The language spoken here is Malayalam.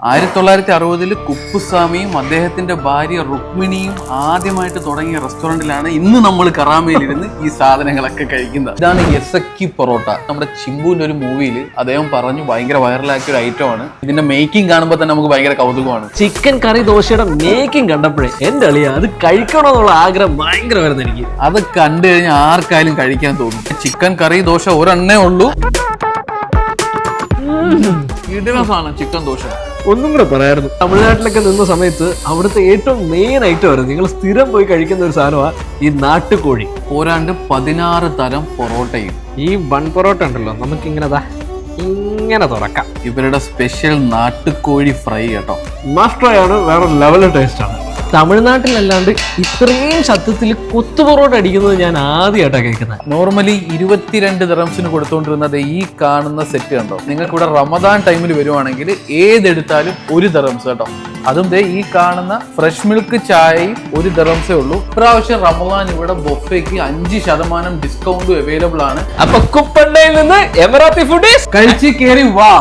1960 കുപ്പുസ്വാമിയും അദ്ദേഹത്തിന്റെ ഭാര്യ രുക്മിണിയും ആദ്യമായിട്ട് തുടങ്ങിയ റെസ്റ്റോറന്റിലാണ് ഇന്ന് നമ്മൾ കറാമയിലിരുന്ന് ഈ സാധനങ്ങളൊക്കെ കഴിക്കുന്നത്. ഇതാണ് യസക്കി പൊറോട്ട. നമ്മുടെ ചിമ്പുവിന്റെ ഒരു മൂവിയിൽ അദ്ദേഹം പറഞ്ഞു ഭയങ്കര വൈറലാക്കിയ ഒരു ഐറ്റം ആണ്. ഇതിന്റെ മേക്കിംഗ് കാണുമ്പോൾ തന്നെ നമുക്ക് ഭയങ്കര കൗതുകമാണ്. ചിക്കൻ കറി ദോശയുടെ മേക്കിംഗ് കണ്ടപ്പോഴേ എന്റെ അളിയ അത് കഴിക്കണമെന്നുള്ള ആഗ്രഹം ഭയങ്കര വരുന്ന എനിക്ക്. അത് കണ്ടു കഴിഞ്ഞാൽ ആർക്കായാലും കഴിക്കാൻ തോന്നും. ചിക്കൻ കറി ദോശ ഒരെണ്ണേ ഉള്ളൂ. ഇടിനസാണ് ചിക്കൻ ദോശ. ഒന്നും കൂടെ പറയായിരുന്നു, തമിഴ്നാട്ടിലൊക്കെ നിന്ന സമയത്ത് അവിടുത്തെ ഏറ്റവും മെയിൻ ഐറ്റം ആയിരുന്നു, നിങ്ങൾ സ്ഥിരം പോയി കഴിക്കുന്ന ഒരു സാധനമാണ് ഈ നാട്ടുകോഴി. പോരാണ്ട് 16 തരം പൊറോട്ടയും. ഈ ബൺ പൊറോട്ട ഉണ്ടല്ലോ, നമുക്കിങ്ങനെ ഇങ്ങനെ തുറക്കാം. ഇവരുടെ സ്പെഷ്യൽ നാട്ടുകോഴി ഫ്രൈ കേട്ടോ, മസ്റ്റ് ട്രൈ ആണ്. വേറെ ലെവൽ ടേസ്റ്റ് ആണ്. തമിഴ്നാട്ടിലല്ലാണ്ട് ഇത്രയും ശബ്ദത്തിൽ കൊത്തു പൊറോട്ട അടിക്കുന്നത് ഞാൻ ആദ്യമായിട്ടാണ് കേൾക്കുന്നത്. നോർമലി 22 ദിറംസിന് കൊടുത്തുകൊണ്ടിരുന്നത് ഈ കാണുന്ന സെറ്റ് കണ്ടോ. നിങ്ങൾക്ക് ഇവിടെ റമദാൻ ടൈമിൽ വരുവാണെങ്കിൽ ഏതെടുത്താലും 1 ദിറംസ് കേട്ടോ. അതും ഈ കാണുന്ന ഫ്രഷ് മിൽക്ക് ചായയും 1 ദിറംസേ ഉള്ളൂ. ഇപ്രാവശ്യം റമദാൻ ഇവിടെ ബൊഫേക്ക് 5% ഡിസ്കൗണ്ടും അവൈലബിൾ ആണ്. അപ്പൊ കുപ്പണ്ടയിൽ നിന്ന് എമറാത്തി ഫുഡീസ് കഴിച്ച് കയറി വാ.